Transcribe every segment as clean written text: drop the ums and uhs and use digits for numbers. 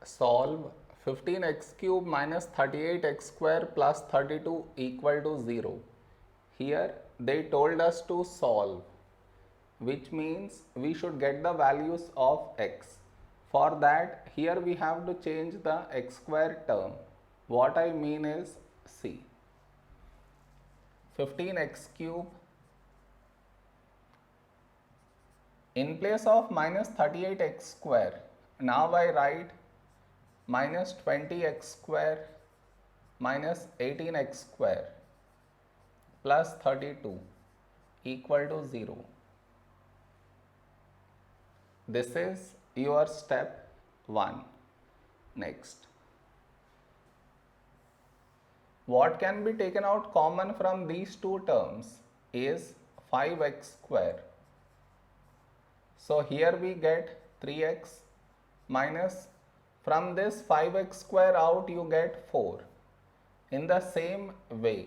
solve 15x cube minus 38x square plus 32 equal to 0. Here they told us to solve, which means we should get the values of x. For that, here we have to change the x square term. What I mean is, see, 15x cube, in place of minus 38x square, now I write minus 20x square minus 18x square plus 32 equal to 0. This is your step 1. Next, what can be taken out common from these two terms is 5x square. So here we get 3x minus, from this 5x square out you get 4. In the same way,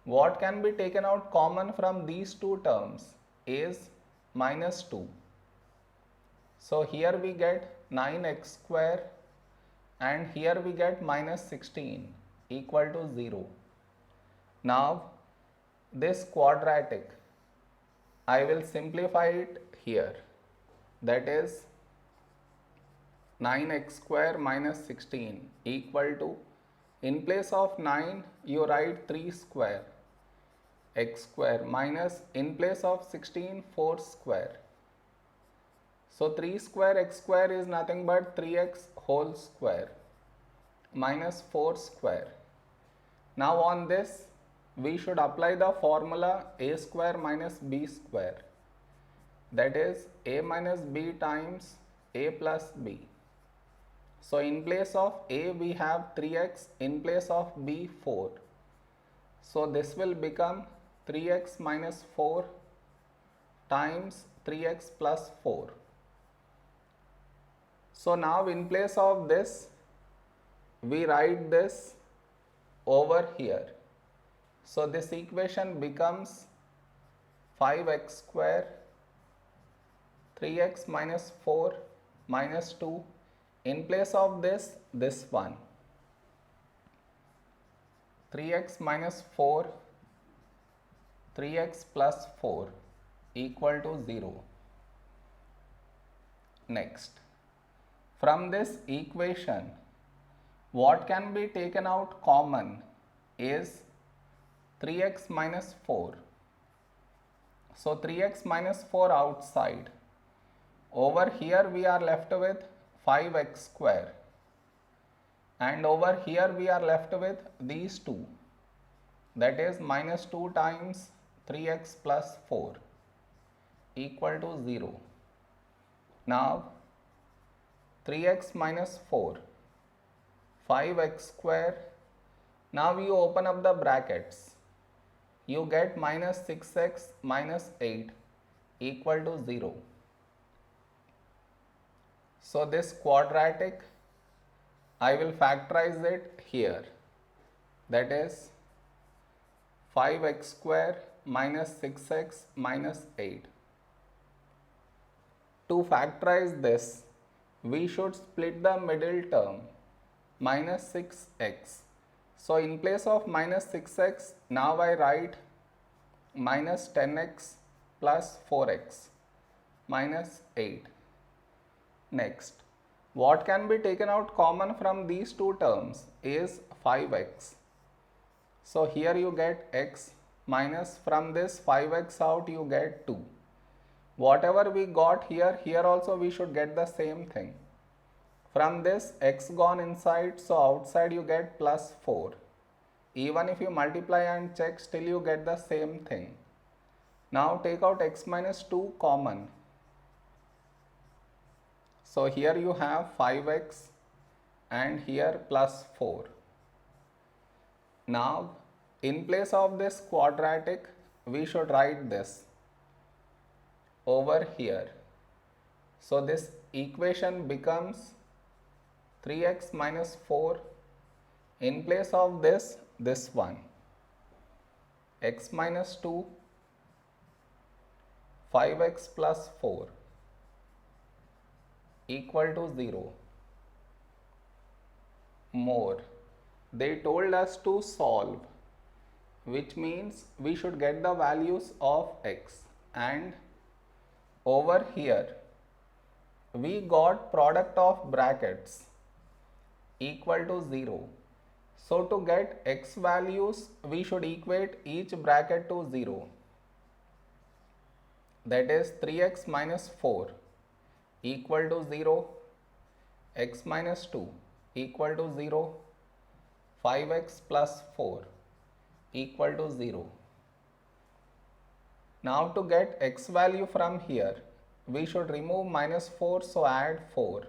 what can be taken out common from these two terms is minus 2. So here we get 9x square and here we get minus 16 equal to 0. Now this quadratic, I will simplify it here. That is 9x square minus 16 equal to, in place of 9 you write 3 square x square minus, in place of 16 4 square. So 3 square x square is nothing but 3x whole square minus 4 square. Now on this we should apply the formula a square minus b square, that is a minus b times a plus b. So in place of a we have 3x, in place of b 4. So this will become 3x minus 4 times 3x plus 4. So now in place of this we write this over here. So this equation becomes 5x square 3x minus 4 minus 2, in place of this one 3x minus 4 3x plus 4 equal to 0. Next, from this equation what can be taken out common is 3x minus 4. So 3x minus 4 outside. Over here we are left with 5x square and over here we are left with these two, that is minus 2 times 3x plus 4 equal to 0. Now 3x minus 4, 5x square, now you open up the brackets, you get minus 6x minus 8 equal to 0. So this quadratic, I will factorize it here, that is 5x square minus 6x minus 8. To factorize this, we should split the middle term, minus 6x. So in place of minus 6x, now I write minus 10x plus 4x minus 8. Next, what can be taken out common from these two terms is 5x. So here you get x minus, from this 5x out you get 2. Whatever we got here, here also we should get the same thing. From this x gone inside, so outside you get plus 4. Even if you multiply and check, still you get the same thing. Now take out x minus 2 common. So here you have 5x and here plus 4. Now in place of this quadratic we should write this over here. So this equation becomes 3x minus 4, in place of this one x minus 2 5x plus 4 equal to 0. more. They told us to solve, which means we should get the values of x, and over here we got product of brackets equal to 0. So to get x values, we should equate each bracket to 0. That is 3x minus 4 equal to 0, x minus 2 equal to 0, 5x plus 4 equal to 0. Now to get x value from here, we should remove minus 4, so add 4.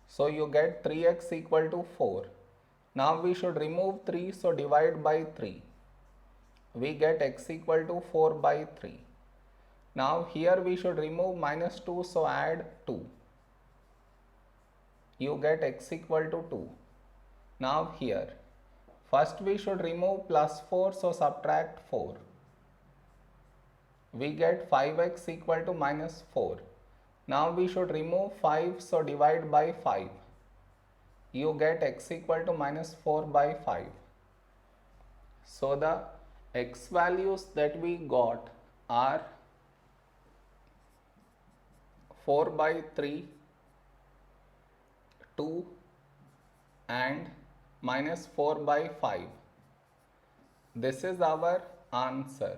So you get 3x equal to 4. Now we should remove 3, so divide by 3. We get x equal to 4 by 3. Now here we should remove minus 2, so add 2. You get x equal to 2. Now here, first we should remove plus 4, so subtract 4. We get 5x equal to minus 4. Now we should remove 5, so divide by 5. You get x equal to minus 4 by 5. So the x values that we got are 4 by 3, 2 and minus 4 by 5. This is our answer.